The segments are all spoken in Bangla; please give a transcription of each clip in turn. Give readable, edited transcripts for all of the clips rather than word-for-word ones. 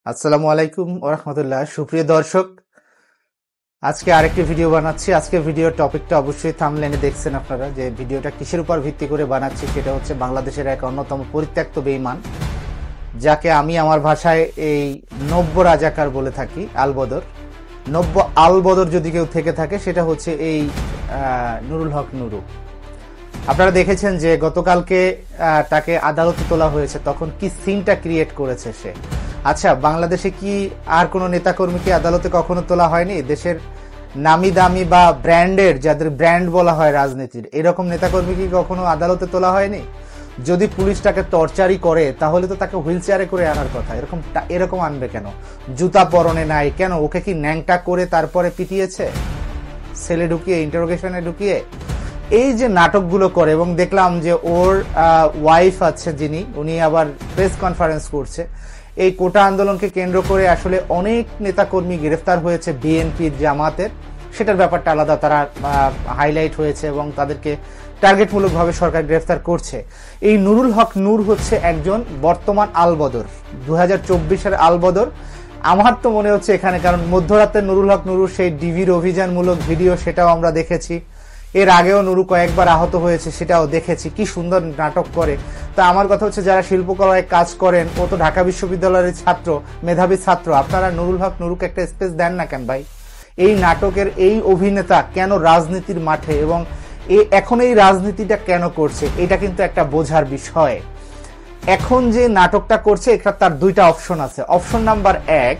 আসসালামু আলাইকুম ওয়া রাহমাতুল্লাহ। সুপ্রিয় দর্শক, আজকে আরেকটি ভিডিও বানাচ্ছি। আজকে ভিডিওর টপিকটা অবশ্যই থাম্বনেইলে দেখছেন আপনারা যে ভিডিওটা কিসের উপর ভিত্তি করে বানাচ্ছি। সেটা হচ্ছে বাংলাদেশের এক অন্যতম পরিত্যক্ত বেঈমান, যাকে আমি আমার ভাষায় এই নব্য রাজাকার বলে থাকি, আলবদর। নব্য আলবদর যদি কেউ থেকে থাকে সেটা হচ্ছে এই নুরুল হক নুরু। আপনারা দেখেছেন যে গতকালকে তাকে আদালতে তোলা হয়েছে, তখন কি সিনটা ক্রিয়েট করেছে সে। আচ্ছা, বাংলাদেশে কি আর কোনো নেতাকর্মীকে আদালতে কখনো তোলা হয়নি? দেশের নামি দামি বা ব্র্যান্ডের, যাদের ব্র্যান্ড বলা হয় রাজনীতির, এরকম নেতাকর্মী কি কখনো আদালতে তোলা হয়নি? যদি পুলিশ তাকে টর্চারই করে তাহলে তো তাকে হুইল চেয়ারে করে আনার কথা। এরকম আনবে কেন? জুতা পরনে নাই কেন? ওকে কি ন্যাংটা করে তারপরে পিটিয়েছে, সেলে ঢুকিয়ে, ইন্টারোগেশনে ঢুকিয়ে? এই যে নাটকগুলো করে, এবং দেখলাম যে ওর ওয়াইফ আছে যিনি, উনি আবার প্রেস কনফারেন্স করছে। এই কোটা আন্দোলনকে কেন্দ্র করে আসলে অনেক নেতাকর্মী গ্রেফতার হয়েছে, বিএনপির, জামাতের, সেটার ব্যাপারটা আলাদা, তারা হাইলাইট হয়েছে এবং তাদেরকে টার্গেটমূলকভাবে সরকার গ্রেফতার করছে। এই নুরুল হক নূর হচ্ছে একজন বর্তমান আলবদর, 2024-এর আলবদর। আমার তো মনে হচ্ছে এখানে, কারণ মধ্যরাতে নুরুল হক নুরুর সেই ডিভির অভিযানমূলক ভিডিও, সেটাও আমরা দেখেছি। এর আগেও নুরু কয়েকবার আহত হয়েছে, সেটাও দেখেছি। কি সুন্দর নাটক করে। তা আমার কথা হচ্ছে, যারা শিল্পকলায় কাজ করেন, ও তো ঢাকা বিশ্ববিদ্যালয়ের ছাত্র, মেধাবী ছাত্র, আপনারা নুরুল হক নুরুকে একটা স্পেস দেন না কেন ভাই? এই নাটকের এই অভিনেতা কেন রাজনীতির মাঠে, এবং এখন এই রাজনীতিটা কেন করছে, এটা কিন্তু একটা বোঝার বিষয়। এখন যে নাটকটা করছে, এটা তার দুইটা অপশন আছে। অপশন নাম্বার 1,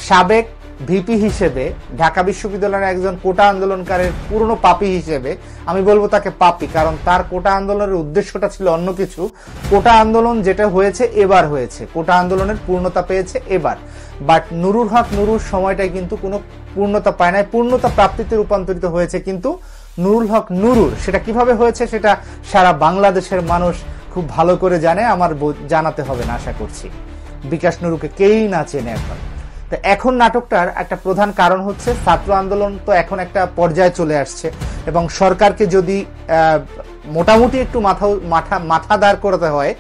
সাবেক ভিপি হিসেবে ঢাকা বিশ্ববিদ্যালয়ের একজন কোটা আন্দোলনকারীর পুরনো পাপী হিসেবে, আমি বলবো তাকে পাপী, কারণ তার কোটা আন্দোলনের উদ্দেশ্যটা ছিল অন্য কিছু। কোটা আন্দোলন যেটা হয়েছে এবার হয়েছে, কোটা আন্দোলনের পূর্ণতা পেয়েছে এবার। বাট নুরুল হক নুরুর সময়টাই কিন্তু কোনো পূর্ণতা পায় নাই, পূর্ণতা প্রাপ্তিতে রূপান্তরিত হয়েছে। কিন্তু নুরুল হক নুরুর সেটা কিভাবে হয়েছে সেটা সারা বাংলাদেশের মানুষ খুব ভালো করে জানে, আমার জানাতে হবে না আশা করছি। বিকাশ নুরুকে কেই না চেনে এখন। তো এখন নাটকটার একটা প্রধান কারণ হচ্ছে ছাত্র আন্দোলন তো এখন একটা পর্যায়ে চলে আসছে, এবং সরকারকে যদি মোটামুটি একটু মাথা দাঁড় করাতে হয়,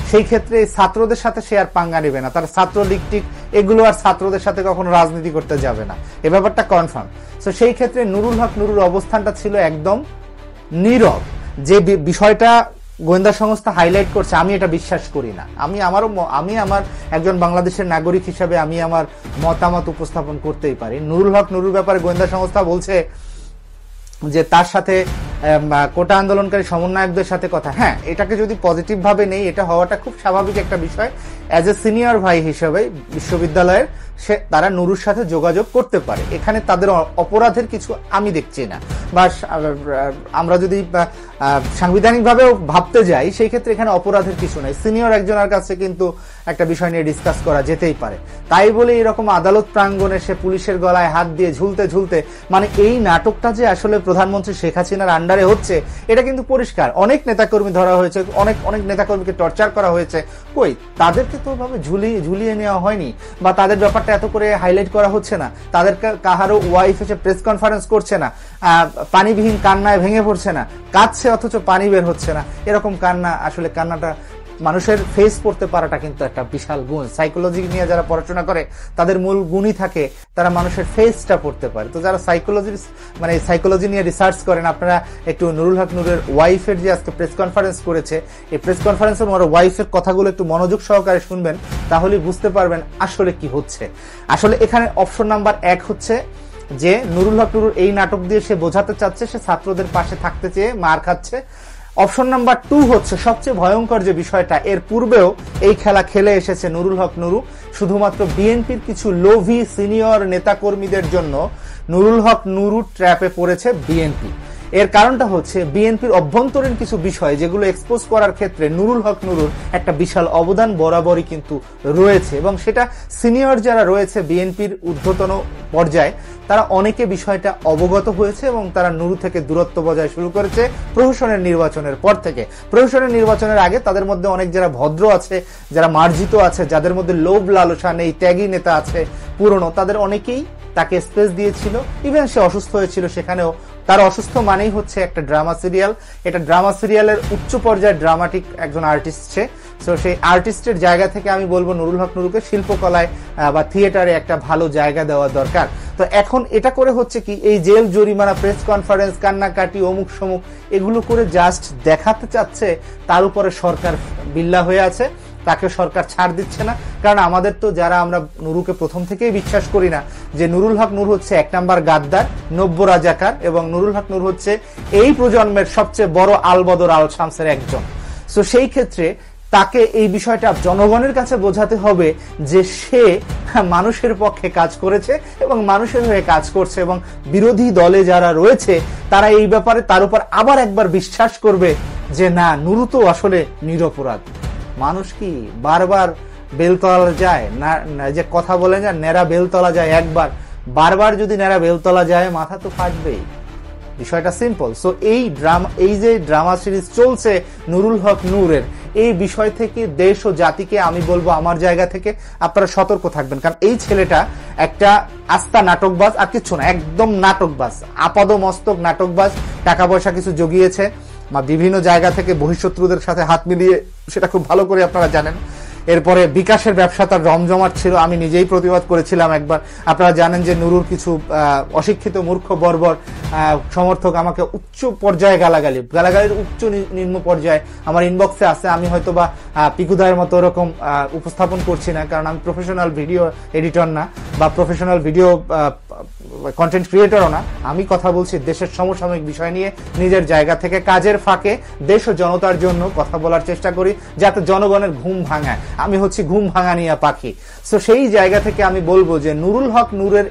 সেই ক্ষেত্রে ছাত্রদের সাথে সে আর পাঙ্গা নেবে না। তার ছাত্রলীগ টিক এগুলো আর ছাত্রদের সাথে কখনো রাজনীতি করতে যাবে না, এ ব্যাপারটা কনফার্ম। তো সেই ক্ষেত্রে নুরুল হক নুরুর অবস্থানটা ছিল একদম নীরব। যে বিষয়টা গোয়েন্দা সংস্থা হাইলাইট করছে, আমি এটা বিশ্বাস করি না। আমি আমার একজন বাংলাদেশের নাগরিক হিসাবে আমি আমার মতামত উপস্থাপন করতেই পারি। নুরুল হক নুরুর ব্যাপারে গোয়েন্দা সংস্থা বলছে যে তার সাথে কোটা আন্দোলনকারী সমন্বয়কদের সাথে কথা। হ্যাঁ, এটাকে যদি পজিটিভ ভাবে নেই, এটা হওয়াটা খুব স্বাভাবিক একটা বিষয়। অ্যাজ এ সিনিয়র ভাই হিসেবে বিশ্ববিদ্যালয়ের তারা নুরুর সাথে যোগাযোগ করতে পারে, এখানে তাদের অপরাধের কিছু আমি দেখছি না। বা আমরা যদি সাংবিধানিকভাবেও ভাবতে যাই, সেই ক্ষেত্রে এখানে অপরাধের কিছু নাই। সিনিয়র একজনের কাছে কিন্তু একটা বিষয় নিয়ে ডিসকাস করা যেতেই পারে। তাই বলে এরকম আদালত প্রাঙ্গণে সে পুলিশের গলায় হাত দিয়ে ঝুলতে ঝুলতে, মানে এই নাটকটা যে আসলে প্রধানমন্ত্রী শেখ হাসিনার আন্ডারে হচ্ছে, এটা কিন্তু পরিষ্কার। অনেক নেতাকর্মী ধরা হয়েছে, অনেক নেতাকর্মীকে টর্চার করা হয়েছে। কই, তাদেরকে তো ভাবে ঝুলিয়ে নেওয়া হয়নি, বা তাদের ব্যাপারটা এত করে হাইলাইট করা হচ্ছে না। তাদের কাহারও ওয়াইফ এসে প্রেস কনফারেন্স করছে না, পানিবিহীন কান্নায় ভেঙে পড়ছে না, কাঁদছে অথচ পানি বের হচ্ছে না। এরকম কান্না, আসলে কান্নাটা মানুষের ফেস পড়তে পারাটা কিন্তু একটা বিশাল গুণ। সাইকোলজি নিয়ে যারা পড়াশোনা করে, তাদের মূল গুণই থাকে তারা মানুষের ফেসটা পড়তে পারে। তো যারা সাইকোলজি নিয়ে রিসার্চ করেন, আপনারা একটু নুরুল হক নুরের ওয়াইফের যে আজকে প্রেস কনফারেন্স করেছে, এই প্রেস কনফারেন্সের ওর ওয়াইফের কথাগুলো একটু মনোযোগ সহকারে শুনবেন, তাহলে বুঝতে পারবেন আসলে কি হচ্ছে। আসলে এখানে অপশন নাম্বার 1 হচ্ছে যে নুরুল হক নুরুর এই নাটক দিয়ে সে বোঝাতে চাচ্ছে সে ছাত্রদের পাশে থাকতে চেয়ে মার খাচ্ছে। অপশন নাম্বার 2 হচ্ছে সবচেয়ে ভয়ঙ্কর যে বিষয়টা, এর পূর্বেও এই খেলা খেলে এসেছে নুরুল হক নুরু, শুধুমাত্র বিএনপির কিছু লোভী সিনিয়র নেতাকর্মীদের জন্য নুরুল হক নুরু ট্র্যাপে পড়েছে বিএনপি। এর কারণটা হচ্ছে বিএনপির অভ্যন্তরীণ কিছু বিষয় যেগুলো এক্সপোজ করার ক্ষেত্রে নুরুল হক নুরুর একটা বিশাল অবদান বরাবরই কিন্তু রয়েছে, এবং সেটা সিনিয়র যারা রয়েছে বিএনপির ঊর্ধ্বতন পর্যায়ে, তারা অনেকে বিষয়টা অবগত হয়েছে এবং তারা নুরু থেকে দূরত্ব বজায় শুরু করেছে প্রহসনের নির্বাচনের পর থেকে। প্রহসনের নির্বাচনের আগে তাদের মধ্যে অনেক যারা ভদ্র আছে, যারা মার্জিত আছে, যাদের মধ্যে লোভ লালসা নেই, ত্যাগী নেতা আছে পুরনো, তাদের অনেকেই তাকে স্পেস দিয়েছিল। ইভেন সে অসুস্থ হয়েছিল, সেখানেও তার অসুস্থ মানেই হচ্ছে একটা ড্রামা সিরিয়াল। এটা ড্রামা সিরিয়ালের উচ্চ পর্যায়ের ড্রামাটিক একজন আর্টিস্ট সে। সো সেই আর্টিস্টের জায়গা থেকে আমি বলবো নুরুল হক নুরুকে শিল্পকলায় বা থিয়েটারে একটা ভালো জায়গা দেওয়া দরকার। তো এখন এটা করে হচ্ছে কি, এই জেল জরিমানা, প্রেস কনফারেন্স, কান্নাকাটি, অমুক সমুক এগুলো করে জাস্ট দেখাতে চাচ্ছে তার উপরে সরকার বিল্লা হয়ে আছে, তাকে সরকার ছাড় দিচ্ছে না। কারণ আমাদের তো যারা আমরা নুরুকে প্রথম থেকেই বিশ্বাস করি না যে নুরুল হক নূর হচ্ছে 1 নাম্বার গাদ্দার, নব্য রাজাকার, এবং নুরুল হক নূর হচ্ছে এই প্রজন্মের সবচেয়ে বড় আলবদর আল শামসের একজন। সো সেই ক্ষেত্রে তাকে এই বিষয়টা জনগণের কাছে বোঝাতে হবে যে সে মানুষের পক্ষে কাজ করেছে এবং মানুষের হয়ে কাজ করছে, এবং বিরোধী দলে যারা রয়েছে তারা এই ব্যাপারে তার উপর আবার একবার বিশ্বাস করবে যে না, নুরু তো আসলে নিরপরাধ। মানুষ কি বারবার বেলতলা যায় না, যে কথা বলে না, নেড়া বেলতলা যায় একবার, বারবার যদি নেড়া বেলতলা যায় মাথা তো ফাটবেই। বিষয়টা সিম্পল। সো এই যে ড্রামা সিরিজ চলছে নুরুল হক নূরের, এই বিষয় থেকে দেশ ও জাতিকে আমি বলবো আমার জায়গা থেকে আপনারা সতর্ক থাকবেন। কারণ এই ছেলেটা একটা আস্থা নাটকবাজ, আর কিছু না, একদম নাটকবাজ, আপাদ মস্তক নাটকবাজ। টাকা পয়সা কিছু জগিয়েছে বা বিভিন্ন জায়গা থেকে বহিঃশত্রুদের সাথে হাত মিলিয়ে, সেটা খুব ভালো করে আপনারা জানেন। এরপরে বিকাশের ব্যবসা তার রমজমাট ছিল, আমি নিজেই প্রতিবাদ করেছিলাম একবার। আপনারা জানেন যে নুরুর কিছু অশিক্ষিত মূর্খ বর্বর সমর্থক আমাকে উচ্চ পর্যায়ে গালাগালির উচ্চ নিম্ন পর্যায়ে আমার ইনবক্সে আছে। আমি হয়তো বা পিকুদায়ের মতো ওরকম উপস্থাপন করছি না, কারণ আমি প্রফেশনাল ভিডিও এডিটর না বা প্রফেশনাল ভিডিও কন্টেন্ট ক্রিয়েটরও না। আমি কথা বলছি দেশের সমসাময়িক বিষয় নিয়ে, নিজের জায়গা থেকে কাজের ফাঁকে দেশ ও জনতার জন্য কথা বলার চেষ্টা করি, যাতে জনগণের ঘুম ভাঙায়। আমি হচ্ছি ঘুম ভাঙানিয়া পাখি। সো সেই জায়গা থেকে আমি বলবো যে নুরুল হক নূরের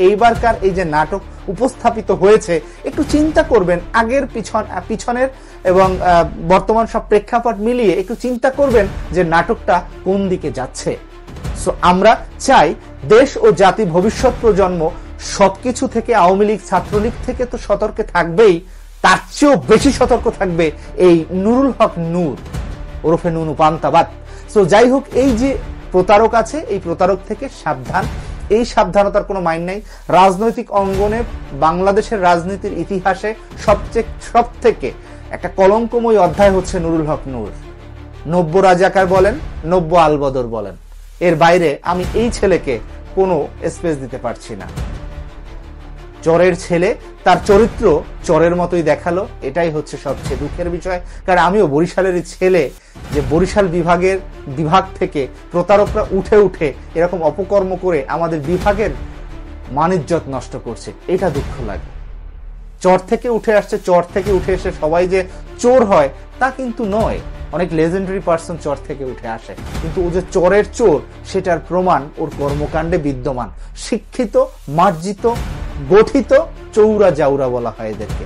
এইবারকার এই যে নাটক উপস্থাপিত হয়েছে, একটু চিন্তা করবেন আগের পিছনের এবং বর্তমান সব প্রেক্ষাপট মিলিয়ে একটু চিন্তা করবেন যে নাটকটা কোন দিকে যাচ্ছে। সো আমরা চাই দেশ ও জাতি, ভবিষ্যৎ প্রজন্ম সবকিছু থেকে, আওয়ামী লীগ ছাত্রলীগ থেকে তো সতর্ক থাকবেই, তার চেয়েও বেশি সতর্ক থাকবে এই নুরুল হক নূর ওরফে নুনু পান্তাবাদ। সো যাই হোক, এই যে প্রতারক আছে, এই প্রতারক থেকে সাবধান। এই সাবধানতার কোনো মাইন নাই। রাজনৈতিক অঙ্গনে বাংলাদেশের রাজনীতির ইতিহাসে সব থেকে একটা কলঙ্কময় অধ্যায় হচ্ছে নুরুল হক নূর। নব্য রাজাকার বলেন, নব্য আলবদর বলেন, এর বাইরে আমি এই ছেলেকে কোনো স্পেস দিতে পারছি না। চোরের ছেলে, তার চরিত্র চোরের মতোই দেখালো, এটাই হচ্ছে সবচেয়ে দুঃখের বিষয়। কারণ আমিও বরিশালেরই ছেলে, যে বরিশাল বিভাগ থেকে প্রতারকরা উঠে এরকম অপকর্ম করে আমাদের বিভাগের মানিজ্যত নষ্ট করছে, এটা দুঃখ লাগে। চর থেকে উঠে আসছে, চর থেকে উঠে এসে সবাই যে চোর হয় তা কিন্তু নয়। অনেক লেজেন্ডারি পার্সন চর থেকে উঠে আসে, কিন্তু ও যে চোরের চোর সেটার প্রমাণ ওর কর্মকাণ্ডে বিদ্যমান। শিক্ষিত, মার্জিত, গঠিত চৌরা জাউরা বলা হয় এদেরকে।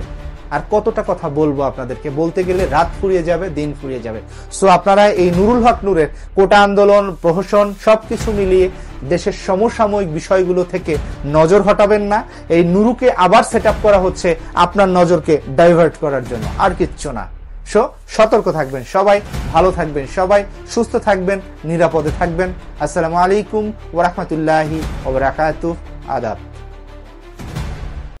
আর কতটা কথা বলবো আপনাদেরকে, বলতে গেলে রাত ফুরিয়ে যাবে, দিন ফুরিয়ে যাবে। সো আপনারা এই নুরুল হক নূরের কোটা আন্দোলন, প্রহসন সবকিছু মিলিয়ে দেশের সমসাময়িক বিষয়গুলো থেকে নজর হটাবেন না। এই নুরুকে আবার সেট আপ করা হচ্ছে আপনার নজরকে ডাইভার্ট করার জন্য, আর কিচ্ছু না। সো সতর্ক থাকবেন সবাই, ভালো থাকবেন সবাই, সুস্থ থাকবেন, নিরাপদে থাকবেন। আসসালামু আলাইকুম ওয়া রাহমাতুল্লাহি ওয়া বারাকাতুহু। আদাব।